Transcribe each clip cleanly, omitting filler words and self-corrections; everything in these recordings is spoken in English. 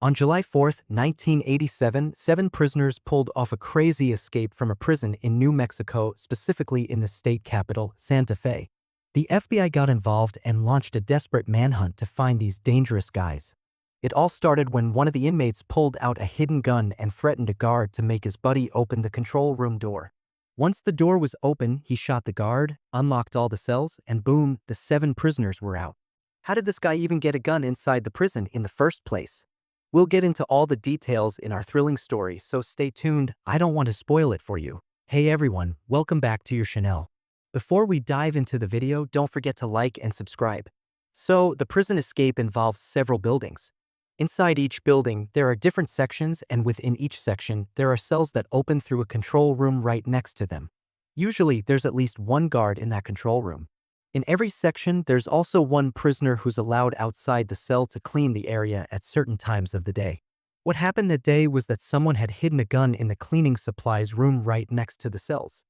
On July 4, 1987, 7 prisoners pulled off a crazy escape from a prison in New Mexico, specifically in the state capital, Santa Fe. The FBI got involved and launched a desperate manhunt to find these dangerous guys. It all started when one of the inmates pulled out a hidden gun and threatened a guard to make his buddy open the control room door. Once the door was open, he shot the guard, unlocked all the cells, and boom, the 7 prisoners were out. How did this guy even get a gun inside the prison in the first place? We'll get into all the details in our thrilling story, so stay tuned. I don't want to spoil it for you. Hey everyone, welcome back to your channel. Before we dive into the video, don't forget to like and subscribe. So, the prison escape involves several buildings. Inside each building, there are different sections, and within each section, there are cells that open through a control room right next to them. Usually, there's at least one guard in that control room. In every section, there's also one prisoner who's allowed outside the cell to clean the area at certain times of the day. What happened that day was that someone had hidden a gun in the cleaning supplies room right next to the cells.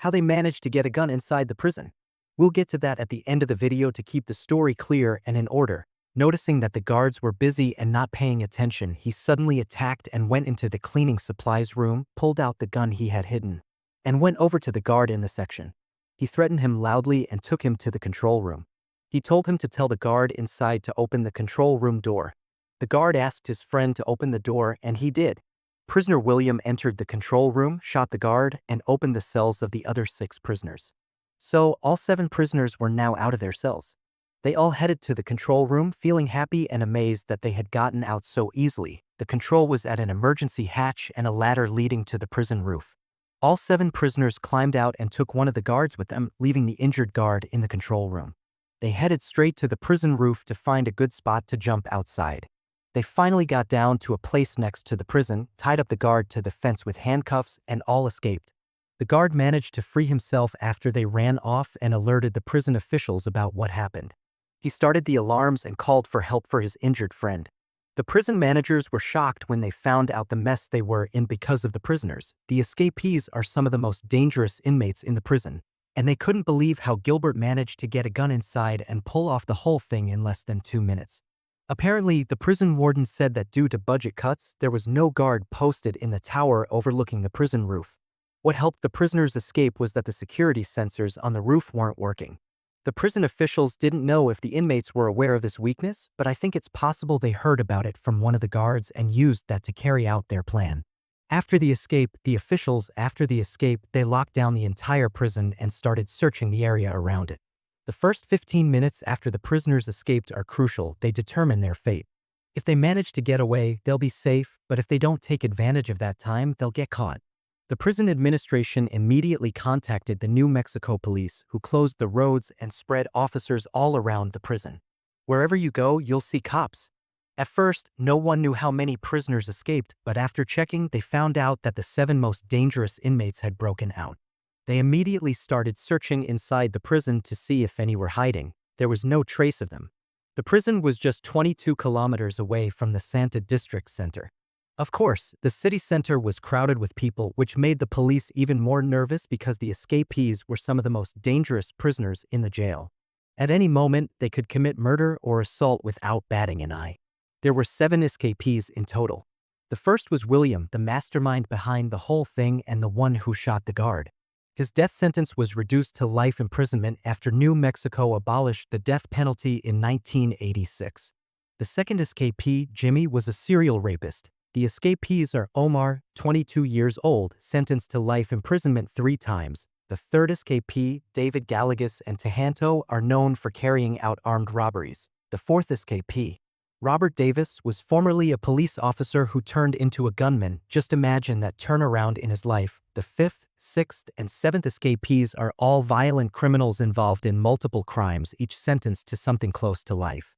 How they managed to get a gun inside the prison? We'll get to that at the end of the video to keep the story clear and in order. Noticing that the guards were busy and not paying attention, he suddenly attacked and went into the cleaning supplies room, pulled out the gun he had hidden, and went over to the guard in the section. He threatened him loudly and took him to the control room. He told him to tell the guard inside to open the control room door. The guard asked his friend to open the door, and he did. Prisoner William entered the control room, shot the guard, and opened the cells of the other 6 prisoners. So, all 7 prisoners were now out of their cells. They all headed to the control room, feeling happy and amazed that they had gotten out so easily. The control was at an emergency hatch and a ladder leading to the prison roof. All 7 prisoners climbed out and took one of the guards with them, leaving the injured guard in the control room. They headed straight to the prison roof to find a good spot to jump outside. They finally got down to a place next to the prison, tied up the guard to the fence with handcuffs, and all escaped. The guard managed to free himself after they ran off and alerted the prison officials about what happened. He started the alarms and called for help for his injured friend. The prison managers were shocked when they found out the mess they were in because of the prisoners. The escapees are some of the most dangerous inmates in the prison, and they couldn't believe how Gilbert managed to get a gun inside and pull off the whole thing in less than 2 minutes. Apparently, the prison warden said that due to budget cuts, there was no guard posted in the tower overlooking the prison roof. What helped the prisoners escape was that the security sensors on the roof weren't working. The prison officials didn't know if the inmates were aware of this weakness, but I think it's possible they heard about it from one of the guards and used that to carry out their plan. After the escape, they locked down the entire prison and started searching the area around it. The first 15 minutes after the prisoners escaped are crucial. They determine their fate. If they manage to get away, they'll be safe, but if they don't take advantage of that time, they'll get caught. The prison administration immediately contacted the New Mexico police, who closed the roads and spread officers all around the prison. Wherever you go, you'll see cops. At first, no one knew how many prisoners escaped, but after checking, they found out that the 7 most dangerous inmates had broken out. They immediately started searching inside the prison to see if any were hiding. There was no trace of them. The prison was just 22 kilometers away from the Santa District Center. Of course, the city center was crowded with people, which made the police even more nervous because the escapees were some of the most dangerous prisoners in the jail. At any moment, they could commit murder or assault without batting an eye. There were 7 escapees in total. The first was William, the mastermind behind the whole thing and the one who shot the guard. His death sentence was reduced to life imprisonment after New Mexico abolished the death penalty in 1986. The second escapee, Jimmy, was a serial rapist. The escapees are Omar, 22 years old, sentenced to life imprisonment 3 times. The third escapee, David Gallagher and Tahanto, are known for carrying out armed robberies. The fourth escapee, Robert Davis, was formerly a police officer who turned into a gunman. Just imagine that turnaround in his life. The 5th, 6th, and 7th escapees are all violent criminals involved in multiple crimes, each sentenced to something close to life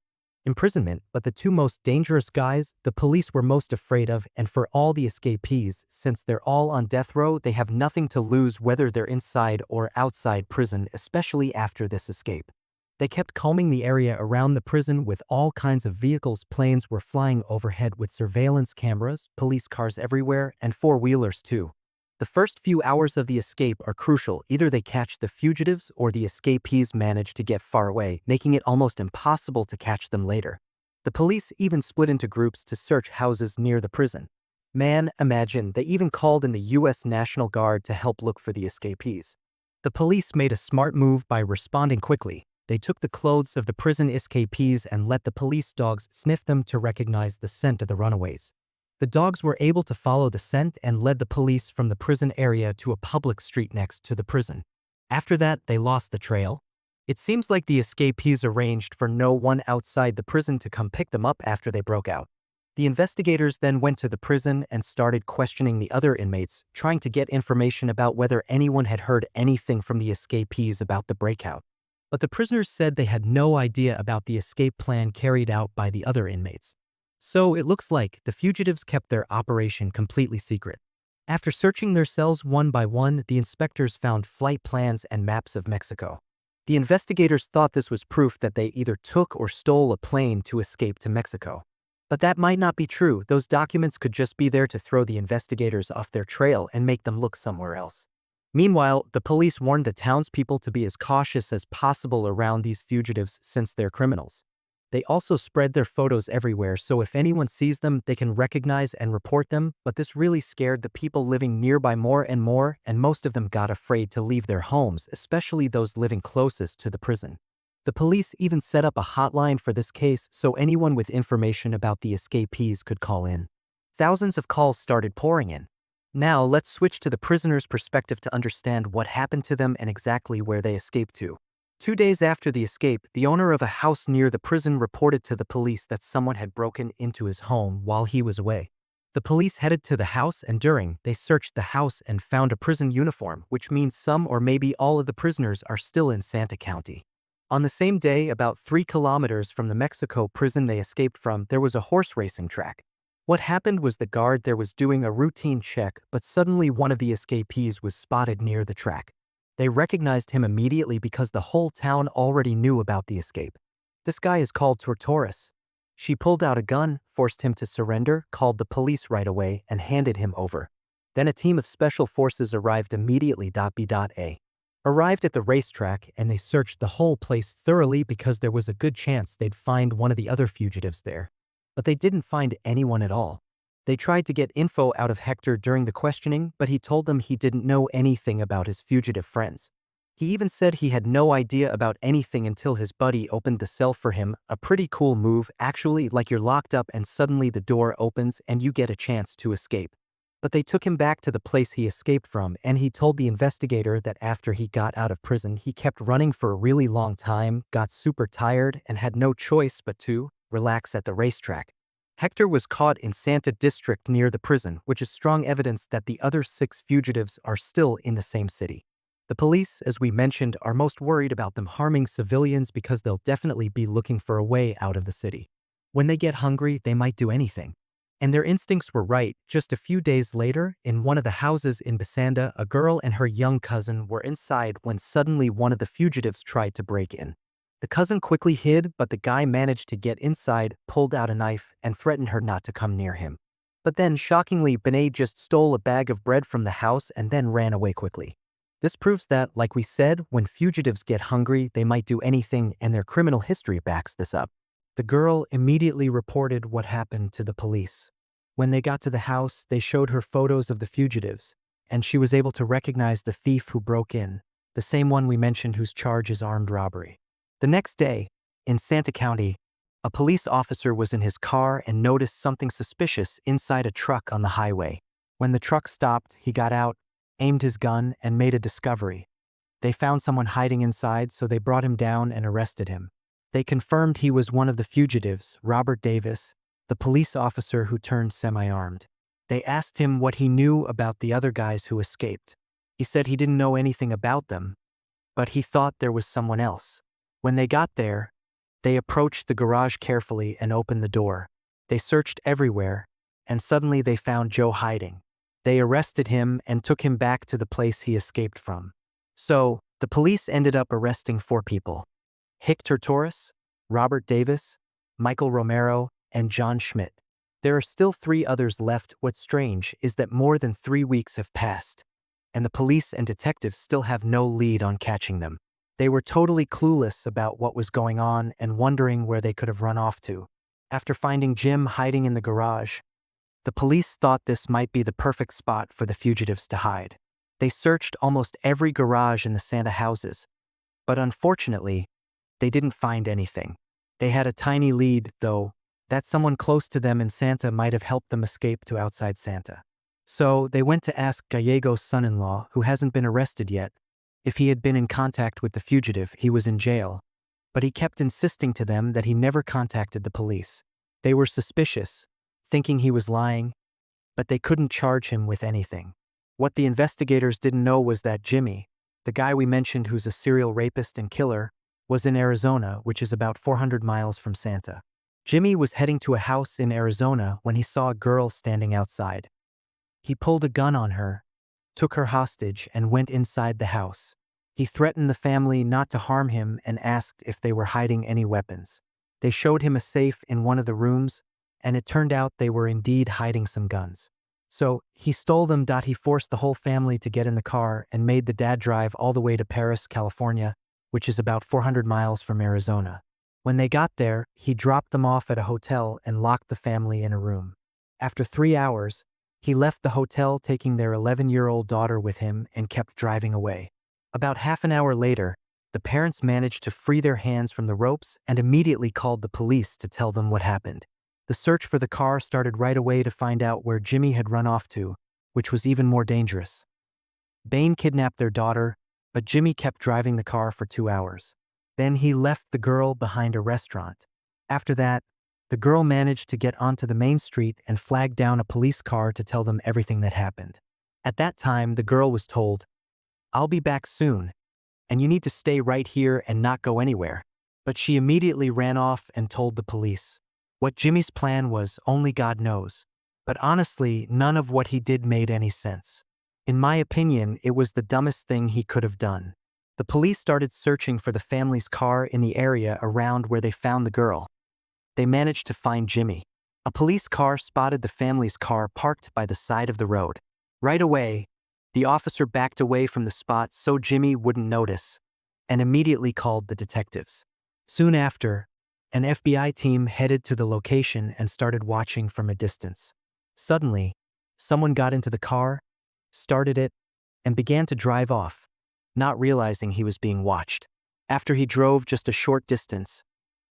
imprisonment, but the 2 most dangerous guys the police were most afraid of, and for all the escapees, since they're all on death row, they have nothing to lose whether they're inside or outside prison, especially after this escape. They kept combing the area around the prison with all kinds of vehicles. Planes were flying overhead with surveillance cameras, police cars everywhere, and 4-wheelers too. The first few hours of the escape are crucial. Either they catch the fugitives or the escapees manage to get far away, making it almost impossible to catch them later. The The police even split into groups to search houses near the prison. Man, imagine, they even called in the U.S. National Guard to help look for the escapees. The police made a smart move by responding quickly. They took the clothes of the prison escapees and let the police dogs sniff them to recognize the scent of the runaways. The dogs were able to follow the scent and led the police from the prison area to a public street next to the prison. After that, they lost the trail. It seems like the escapees arranged for no one outside the prison to come pick them up after they broke out. The investigators then went to the prison and started questioning the other inmates, trying to get information about whether anyone had heard anything from the escapees about the breakout. But the prisoners said they had no idea about the escape plan carried out by the other inmates. So it looks like the fugitives kept their operation completely secret. After searching their cells one by one, the inspectors found flight plans and maps of Mexico. The investigators thought this was proof that they either took or stole a plane to escape to Mexico. But that might not be true. Those documents could just be there to throw the investigators off their trail and make them look somewhere else. Meanwhile, the police warned the townspeople to be as cautious as possible around these fugitives since they're criminals. They also spread their photos everywhere, so if anyone sees them, they can recognize and report them, but this really scared the people living nearby more, and most of them got afraid to leave their homes, especially those living closest to the prison. The police even set up a hotline for this case so anyone with information about the escapees could call in. Thousands of calls started pouring in. Now let's switch to the prisoner's perspective to understand what happened to them and exactly where they escaped to. 2 days after the escape, the owner of a house near the prison reported to the police that someone had broken into his home while he was away. The police headed to the house and they searched the house and found a prison uniform, which means some or maybe all of the prisoners are still in Santa County. On the same day, about 3 kilometers from the Mexico prison they escaped from, there was a horse racing track. What happened was the guard there was doing a routine check, but suddenly one of the escapees was spotted near the track. They recognized him immediately because the whole town already knew about the escape. This guy is called Tortoris. She pulled out a gun, forced him to surrender, called the police right away, and handed him over. Then a team of special forces arrived immediately. Arrived at the racetrack and they searched the whole place thoroughly because there was a good chance they'd find one of the other fugitives there. But they didn't find anyone at all. They tried to get info out of Hector during the questioning, but he told them he didn't know anything about his fugitive friends. He even said he had no idea about anything until his buddy opened the cell for him, a pretty cool move, actually, like you're locked up and suddenly the door opens and you get a chance to escape. But they took him back to the place he escaped from, and he told the investigator that after he got out of prison, he kept running for a really long time, got super tired, and had no choice but to relax at the racetrack. Hector was caught in Santa District near the prison, which is strong evidence that the other 6 fugitives are still in the same city. The police, as we mentioned, are most worried about them harming civilians because they'll definitely be looking for a way out of the city. When they get hungry, they might do anything. And their instincts were right. Just a few days later, in one of the houses in Basanda, a girl and her young cousin were inside when suddenly one of the fugitives tried to break in. The cousin quickly hid, but the guy managed to get inside, pulled out a knife, and threatened her not to come near him. But then, shockingly, Benet just stole a bag of bread from the house and then ran away quickly. This proves that, like we said, when fugitives get hungry, they might do anything, and their criminal history backs this up. The girl immediately reported what happened to the police. When they got to the house, they showed her photos of the fugitives, and she was able to recognize the thief who broke in, the same one we mentioned whose charge is armed robbery. The next day, in Santa County, a police officer was in his car and noticed something suspicious inside a truck on the highway. When the truck stopped, he got out, aimed his gun, and made a discovery. They found someone hiding inside, so they brought him down and arrested him. They confirmed he was one of the fugitives, Robert Davis, the police officer who turned semi-armed. They asked him what he knew about the other guys who escaped. He said he didn't know anything about them, but he thought there was someone else. When they got there, they approached the garage carefully and opened the door. They searched everywhere, and suddenly they found Joe hiding. They arrested him and took him back to the place he escaped from. So, the police ended up arresting 4 people: Hector Torres, Robert Davis, Michael Romero, and John Schmidt. There are still 3 others left. What's strange is that more than 3 weeks have passed, and the police and detectives still have no lead on catching them. They were totally clueless about what was going on and wondering where they could have run off to. After finding Jim hiding in the garage, the police thought this might be the perfect spot for the fugitives to hide. They searched almost every garage in the Santa houses, but unfortunately, they didn't find anything. They had a tiny lead, though, that someone close to them in Santa might have helped them escape to outside Santa. So they went to ask Gallego's son-in-law, who hasn't been arrested yet, if he had been in contact with the fugitive. He was in jail, but he kept insisting to them that he never contacted the police. They were suspicious, thinking he was lying, but they couldn't charge him with anything. What the investigators didn't know was that Jimmy, the guy we mentioned who's a serial rapist and killer, was in Arizona, which is about 400 miles from Santa. Jimmy was heading to a house in Arizona when he saw a girl standing outside. He pulled a gun on her, took her hostage, and went inside the house. He threatened the family not to harm him and asked if they were hiding any weapons. They showed him a safe in one of the rooms, and it turned out they were indeed hiding some guns. So he stole them. He forced the whole family to get in the car and made the dad drive all the way to Paris, California, which is about 400 miles from Arizona. When they got there, he dropped them off at a hotel and locked the family in a room. After 3 hours, he left the hotel taking their 11-year-old daughter with him and kept driving away. About half an hour later, the parents managed to free their hands from the ropes and immediately called the police to tell them what happened. The search for the car started right away to find out where Jimmy had run off to, which was even more dangerous. Bain kidnapped their daughter, but Jimmy kept driving the car for 2 hours. Then he left the girl behind a restaurant. After that, the girl managed to get onto the main street and flagged down a police car to tell them everything that happened. At that time, the girl was told, "I'll be back soon, and you need to stay right here and not go anywhere." But she immediately ran off and told the police. What Jimmy's plan was, only God knows. But honestly, none of what he did made any sense. In my opinion, it was the dumbest thing he could have done. The police started searching for the family's car in the area around where they found the girl. They managed to find Jimmy. A police car spotted the family's car parked by the side of the road. Right away, the officer backed away from the spot so Jimmy wouldn't notice, and immediately called the detectives. Soon after, an FBI team headed to the location and started watching from a distance. Suddenly, someone got into the car, started it, and began to drive off, not realizing he was being watched. After he drove just a short distance,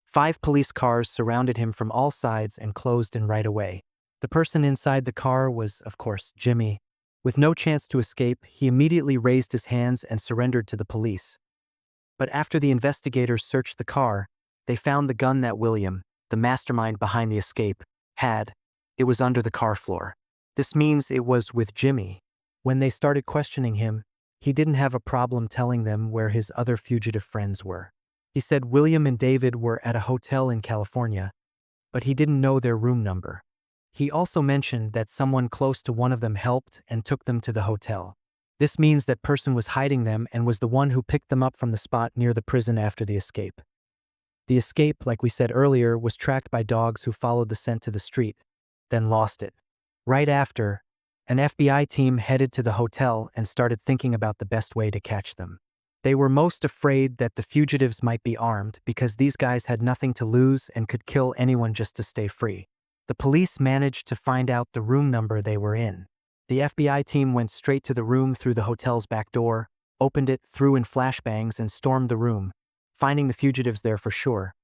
5 police cars surrounded him from all sides and closed in right away. The person inside the car was, of course, Jimmy. With no chance to escape, he immediately raised his hands and surrendered to the police. But after the investigators searched the car, they found the gun that William, the mastermind behind the escape, had. It was under the car floor. This means it was with Jimmy. When they started questioning him, he didn't have a problem telling them where his other fugitive friends were. He said William and David were at a hotel in California, but he didn't know their room number. He also mentioned that someone close to one of them helped and took them to the hotel. This means that person was hiding them and was the one who picked them up from the spot near the prison after the escape. The escape, like we said earlier, was tracked by dogs who followed the scent to the street, then lost it. Right after, an FBI team headed to the hotel and started thinking about the best way to catch them. They were most afraid that the fugitives might be armed because these guys had nothing to lose and could kill anyone just to stay free. The police managed to find out the room number they were in. The FBI team went straight to the room through the hotel's back door, opened it, threw in flashbangs, and stormed the room, finding the fugitives there for sure.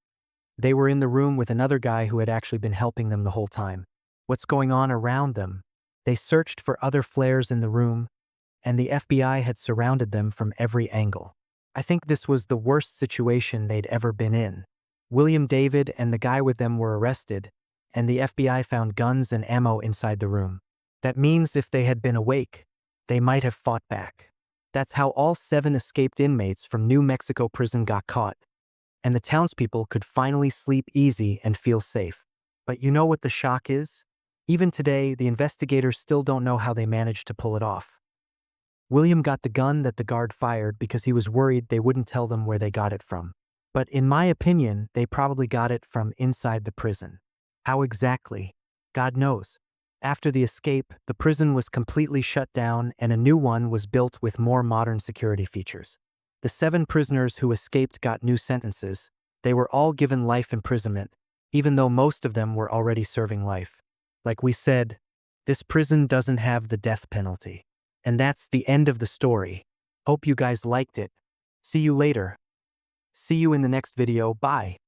They were in the room with another guy who had actually been helping them the whole time. What's going on around them? They searched for other flares in the room, and the FBI had surrounded them from every angle. I think this was the worst situation they'd ever been in. William David and the guy with them were arrested, and the FBI found guns and ammo inside the room. That means if they had been awake, they might have fought back. That's how all 7 escaped inmates from New Mexico prison got caught, and the townspeople could finally sleep easy and feel safe. But you know what the shock is? Even today, the investigators still don't know how they managed to pull it off. William got the gun that the guard fired because he was worried they wouldn't tell them where they got it from. But in my opinion, they probably got it from inside the prison. How exactly? God knows. After the escape, the prison was completely shut down and a new one was built with more modern security features. The 7 prisoners who escaped got new sentences. They were all given life imprisonment, even though most of them were already serving life. Like we said, this prison doesn't have the death penalty. And that's the end of the story. Hope you guys liked it. See you later. See you in the next video. Bye.